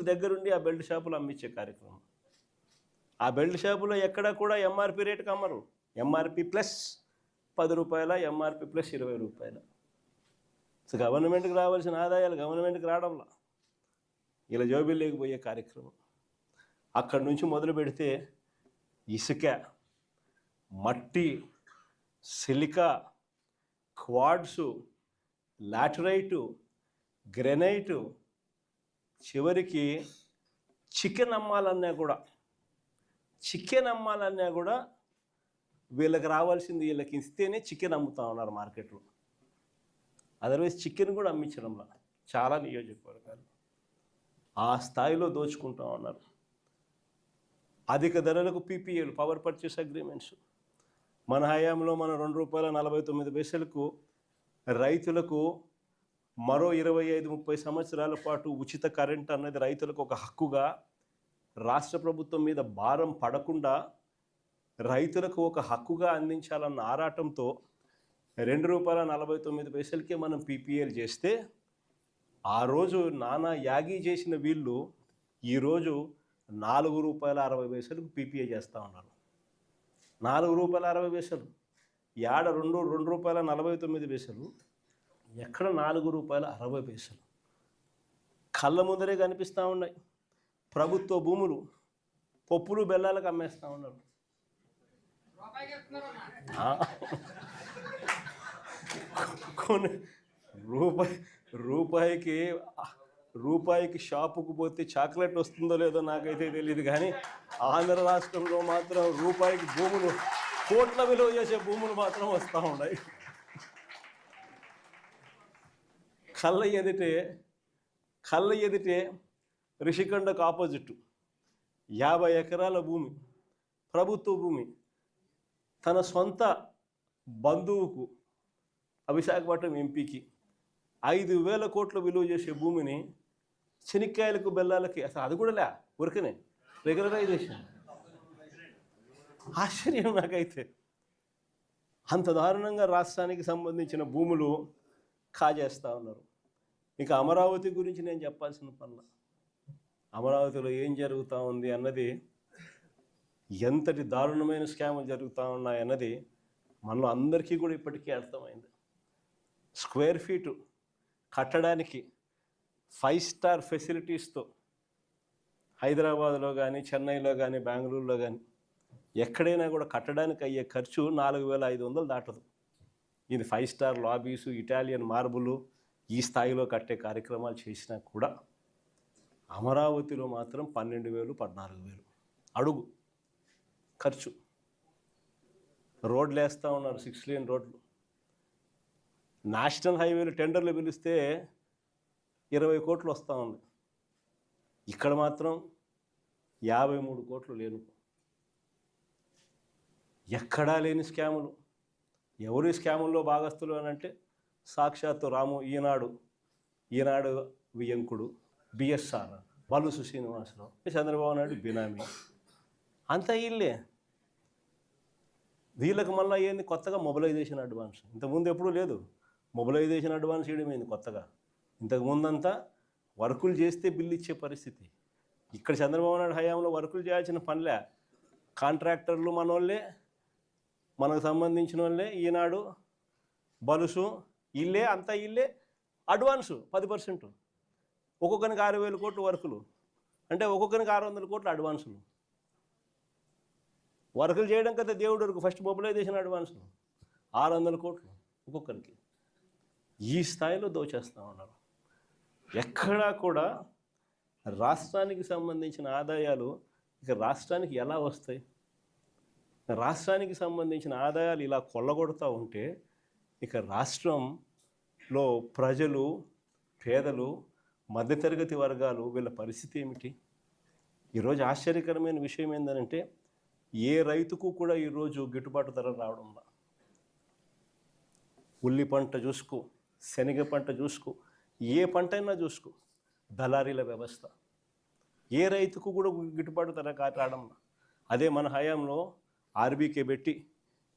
దగ్గరుండి ఆ బెల్ట్ షాపులు అమ్మించే కార్యక్రమం. ఆ బెల్ట్ షాపులో ఎక్కడ కూడా ఎంఆర్పి రేటుకి అమ్మరు. MRP plus ₹10, MRP plus ₹20. So గవర్నమెంట్కి రావాల్సిన ఆదాయాలు గవర్నమెంట్కి రావడంలా, ఇలా జోబీల్లోకి పోయే కార్యక్రమం. అక్కడి నుంచి మొదలు పెడితే ఇసుక, మట్టి, సిలికా, క్వాడ్సు, లాటరైటు, గ్రెనైటు, చివరికి చికెన్ అమ్మాలన్నా కూడా వీళ్ళకి రావాల్సింది వీళ్ళకి ఇస్తేనే చికెన్ అమ్ముతా ఉన్నారు మార్కెట్లో. అదర్వైజ్ చికెన్ కూడా అమ్మించడంలా చాలా నియోజకవర్గాలు ఆ స్థాయిలో దోచుకుంటా ఉన్నారు. అధిక ధరలకు పీపీఏలు, పవర్ పర్చేస్ అగ్రిమెంట్స్. మన హయాంలో మన ₹2.49 రైతులకు మరో 25-30 సంవత్సరాల పాటు ఉచిత కరెంట్ అన్నది రైతులకు ఒక హక్కుగా, రాష్ట్ర ప్రభుత్వం మీద భారం పడకుండా రైతులకు ఒక హక్కుగా అందించాలన్న ఆరాటంతో ₹2.49కే మనం పీపీఏలు చేస్తే, ఆ రోజు నానా యాగి చేసిన వీళ్ళు ఈరోజు ₹4.60 పీపీఏ చేస్తూ ఉన్నారు. ₹4.60 ఏడ ₹2.49, ఎక్కడ ₹4.60. కళ్ళ ముందరే కనిపిస్తూ ఉన్నాయి. ప్రభుత్వ భూములు పప్పులు బెల్లాలకు అమ్మేస్తూ ఉన్నారు. కొన్ని రూపాయికి షాపుకు పోతే చాక్లెట్ వస్తుందో లేదో నాకైతే తెలియదు, కానీ ఆంధ్ర రాష్ట్రంలో మాత్రం రూపాయికి భూములు, కోట్ల విలువ చేసే భూములు మాత్రం వస్తూ ఉన్నాయి. కళ్ళ ఎదిటే రిషికొండకు ఆపోజిట్ 50 ఎకరాల భూమి, ప్రభుత్వ భూమి, తన సొంత బంధువుకు, విశాఖపట్నం ఎంపీకి 5,000 కోట్ల విలువ చేసే భూమిని శనిక్కాయలకు బెల్లాలకి, అసలు అది కూడా ఊరికనే రెగ్యులరైజేషన్. ఆశ్చర్యం నాకైతే. అంత దారుణంగా రాష్ట్రానికి సంబంధించిన భూములు కాజేస్తూ ఉన్నారు. ఇక అమరావతి గురించి నేను చెప్పాల్సిన పనుల, అమరావతిలో ఏం జరుగుతూ ఉంది అన్నది, ఎంతటి దారుణమైన స్కాములు జరుగుతూ ఉన్నాయన్నది మనలో అందరికీ కూడా ఇప్పటికీ అర్థమైంది. స్క్వేర్ ఫీటు కట్టడానికి 5 స్టార్ ఫెసిలిటీస్తో హైదరాబాద్లో కానీ, చెన్నైలో కానీ, బెంగళూరులో కానీ ఎక్కడైనా కూడా కట్టడానికి అయ్యే ఖర్చు 4,500 దాటదు. ఇది 5 స్టార్ లాబీసు, ఇటాలియన్ మార్బులు, ఈ స్థాయిలో కట్టే కార్యక్రమాలు చేసినా కూడా అమరావతిలో మాత్రం 12,000, 14,000 అడుగు ఖర్చు. రోడ్లు వేస్తూ ఉన్నారు, 6 లేన్ రోడ్లు. నేషనల్ హైవేలు టెండర్లు పిలిస్తే 20 కోట్లు వస్తూ ఉంది. ఇక్కడ మాత్రం 53 కోట్లు లేను. ఎక్కడా లేని స్కాములు. ఎవరి స్కాముల్లో భాగస్తులు అని అంటే సాక్షాత్తు రాము, ఈనాడు వియంకుడు, బిఎస్ఆర్, బలుసు శ్రీనివాసరావు, చంద్రబాబు నాయుడు బినామీ, అంతా వీళ్ళే. వీళ్ళకి మళ్ళీ ఏంది కొత్తగా మొబిలైజేషన్ అడ్వాన్స్. ఇంతకుముందు ఎప్పుడూ లేదు మొబిలైజేషన్ అడ్వాన్స్ ఇవ్వడమైంది కొత్తగా. ఇంతకుముందంతా వర్కులు చేస్తే బిల్లు ఇచ్చే పరిస్థితి. ఇక్కడ చంద్రబాబు నాయుడు హయాంలో వర్కులు చేయాల్సిన పనిలే. కాంట్రాక్టర్లు మనోళ్ళే, మనకు సంబంధించిన వాళ్ళే, ఈనాడు, బలుసు, ఇల్లే, అంతా ఇల్లే. అడ్వాన్సు 10%, ఒక్కొక్కరికి 6,000 కోట్లు వర్కులు, అంటే ఒక్కొక్కరికి 600 కోట్లు అడ్వాన్సులు. వర్కులు చేయడం కదా దేవుడు వరకు. ఫస్ట్ మొబిలైజేషన్ అడ్వాన్సులు 600 కోట్లు ఒక్కొక్కరికి. ఈ స్థాయిలో దోచేస్తూ ఉన్నారు. ఎక్కడా కూడా రాష్ట్రానికి సంబంధించిన ఆదాయాలు ఇక రాష్ట్రానికి ఎలా వస్తాయి? రాష్ట్రానికి సంబంధించిన ఆదాయాలు ఇలా కొల్లగొడుతూ ఉంటే ఇక రాష్ట్రంలో ప్రజలు, పేదలు, మధ్యతరగతి వర్గాలు, వీళ్ళ పరిస్థితి ఏమిటి? ఈరోజు ఆశ్చర్యకరమైన విషయం ఏంటంటే ఏ రైతుకు కూడా ఈరోజు గిట్టుబాటు ధర రావడంలా. ఉల్లి పంట చూసుకో, శనగ పంట చూసుకో, ఏ పంట అయినా చూసుకో, దళారీల వ్యవస్థ. ఏ రైతుకు కూడా గిట్టుబాటు ధర రావడంలా. అదే మన హయాంలో ఆర్బీకే పెట్టి,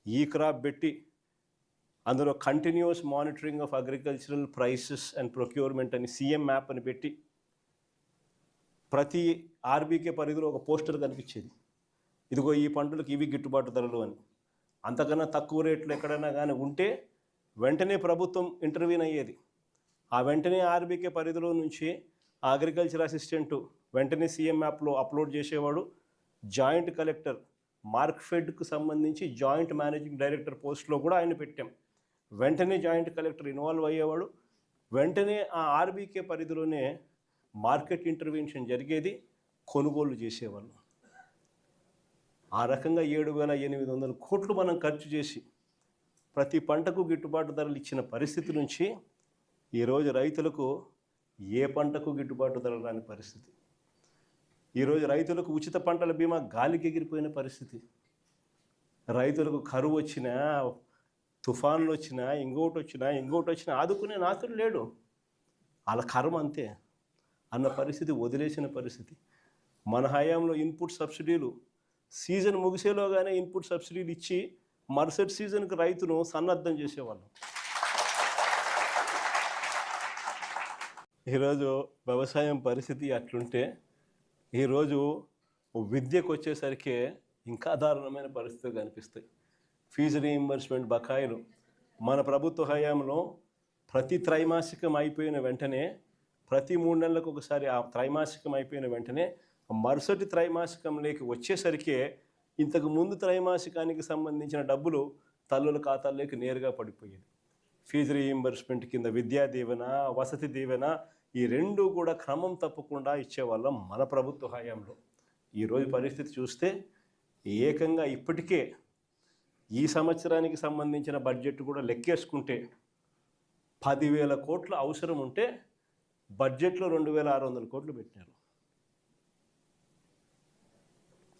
ఈ క్రాప్ పెట్టి, అందులో continuous monitoring of agricultural prices and procurement అని సీఎం మ్యాప్ అని పెట్టి ప్రతి ఆర్బీకే పరిధిలో ఒక పోస్టర్ కనిపించేది, ఇదిగో ఈ పంటలకు ఇవి గిట్టుబాటు ధరలు అని. అంతకన్నా తక్కువ రేట్లు ఎక్కడైనా కానీ ఉంటే వెంటనే ప్రభుత్వం ఇంటర్వ్యూన్ అయ్యేది. ఆ వెంటనే ఆర్బీకే పరిధిలో నుంచి అగ్రికల్చర్ అసిస్టెంటు వెంటనే సీఎం యాప్లో అప్లోడ్ చేసేవాడు. జాయింట్ కలెక్టర్ మార్క్ఫెడ్కు సంబంధించి జాయింట్ మేనేజింగ్ డైరెక్టర్ పోస్ట్లో కూడా ఆయన పెట్టాం. వెంటనే జాయింట్ కలెక్టర్ ఇన్వాల్వ్ అయ్యేవాడు. వెంటనే ఆ ఆర్బీకే పరిధిలోనే మార్కెట్ ఇంటర్వెన్షన్ జరిగేది, కొనుగోలు చేసేవాళ్ళు. ఆ రకంగా 7,800 కోట్లు మనం ఖర్చు చేసి ప్రతి పంటకు గిట్టుబాటు ధరలు ఇచ్చిన పరిస్థితి నుంచి ఈరోజు రైతులకు ఏ పంటకు గిట్టుబాటు ధరలు రాని పరిస్థితి. ఈరోజు రైతులకు ఉచిత పంటల బీమా గాలికి ఎగిరిపోయిన పరిస్థితి. రైతులకు కరువు వచ్చినా, తుఫాన్లు వచ్చినా, ఇంకోటి వచ్చినా ఆదుకునే నాతుడు లేడు. వాళ్ళ కర్మ అంతే అన్న పరిస్థితి, వదిలేసిన పరిస్థితి. మన హయాంలో ఇన్పుట్ సబ్సిడీలు సీజన్ ముగిసేలోగానే ఇన్పుట్ సబ్సిడీలు ఇచ్చి మరుసటి సీజన్కి రైతును సన్నద్ధం చేసేవాళ్ళం. ఈరోజు వ్యవసాయం పరిస్థితి అట్లుంటే ఈరోజు విద్యకు వచ్చేసరికి ఇంకా దారుణమైన పరిస్థితులు కనిపిస్తాయి. ఫీజు రీయింబర్స్మెంట్ బకాయిలు మన ప్రభుత్వ హయాంలో ప్రతి త్రైమాసికం అయిపోయిన వెంటనే, ప్రతి 3 నెలలకు ఒకసారి ఆ త్రైమాసికం అయిపోయిన వెంటనే మరుసటి త్రైమాసికంలోకి వచ్చేసరికి ఇంతకు ముందు త్రైమాసికానికి సంబంధించిన డబ్బులు తల్లుల ఖాతాల్లోకి నేరుగా పడిపోయేది. ఫీజు రీయింబర్స్మెంట్ కింద విద్యా దీవెన, వసతి దీవెన ఈ రెండు కూడా క్రమం తప్పకుండా ఇచ్చేవాళ్ళం మన ప్రభుత్వ హయాంలో. ఈరోజు పరిస్థితి చూస్తే ఏకంగా ఇప్పటికే ఈ సంవత్సరానికి సంబంధించిన బడ్జెట్ కూడా లెక్కేసుకుంటే 10,000 కోట్ల అవసరం ఉంటే బడ్జెట్లో 2,600 కోట్లు పెట్టినారు.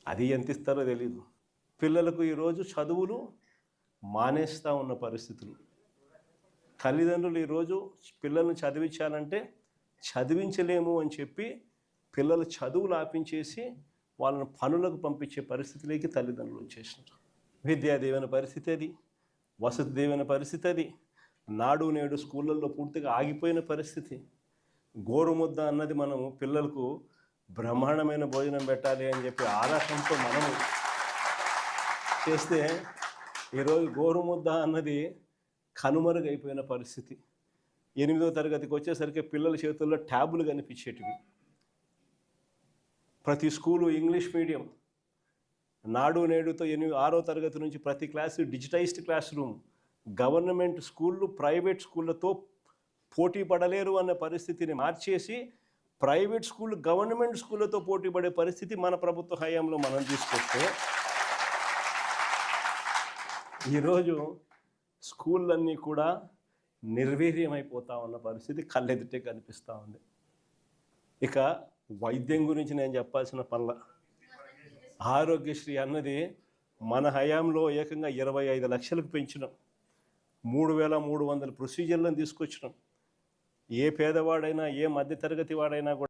అది ఎంత ఇస్తారో తెలీదు. పిల్లలకు ఈరోజు చదువులు మానేస్తూ ఉన్న పరిస్థితులు. తల్లిదండ్రులు ఈరోజు పిల్లల్ని చదివించాలంటే చదివించలేము అని చెప్పి పిల్లలు చదువులు ఆపించేసి వాళ్ళని పనులకు పంపించే పరిస్థితిలోకి తల్లిదండ్రులు వచ్చేసినారు. విద్యా దీవెన పరిస్థితి అది, వసతి దీవెన పరిస్థితి అది, నాడు నేడు స్కూళ్ళల్లో పూర్తిగా ఆగిపోయిన పరిస్థితి. గోరుముద్ద అన్నది మనము పిల్లలకు బ్రహ్మాండమైన భోజనం పెట్టాలి అని చెప్పి ఆరాటంతో మనము చేస్తే ఈరోజు గోరుముద్ద అన్నది కనుమరుగైపోయిన పరిస్థితి. 8వ తరగతికి వచ్చేసరికి పిల్లల చేతుల్లో ట్యాబులు కనిపించేటివి. ప్రతి స్కూలు ఇంగ్లీష్ మీడియం. నాడు నేడుతో 6వ తరగతి నుంచి ప్రతి class digitised class room. Government స్కూళ్ళు ప్రైవేట్ స్కూళ్ళతో పోటీ పడలేరు అన్న పరిస్థితిని మార్చేసి ప్రైవేట్ స్కూళ్ళు గవర్నమెంట్ స్కూళ్ళతో పోటీ పడే పరిస్థితి మన ప్రభుత్వ హయాంలో మనం తీసుకొస్తే ఈరోజు స్కూళ్ళన్నీ కూడా నిర్వీర్యమైపోతా ఉన్న పరిస్థితి కళ్ళెదుటే కనిపిస్తూ ఉంది. ఇక వైద్యం గురించి నేను చెప్పాల్సిన పనుల, ఆరోగ్యశ్రీ అన్నది మన హయాంలో ఏకంగా 25 లక్షలకు పెంచినాం. 3,300 ప్రొసీజర్లను తీసుకొచ్చినాం. ఏ పేదవాడైనా, ఏ మధ్యతరగతి వాడైనా కూడా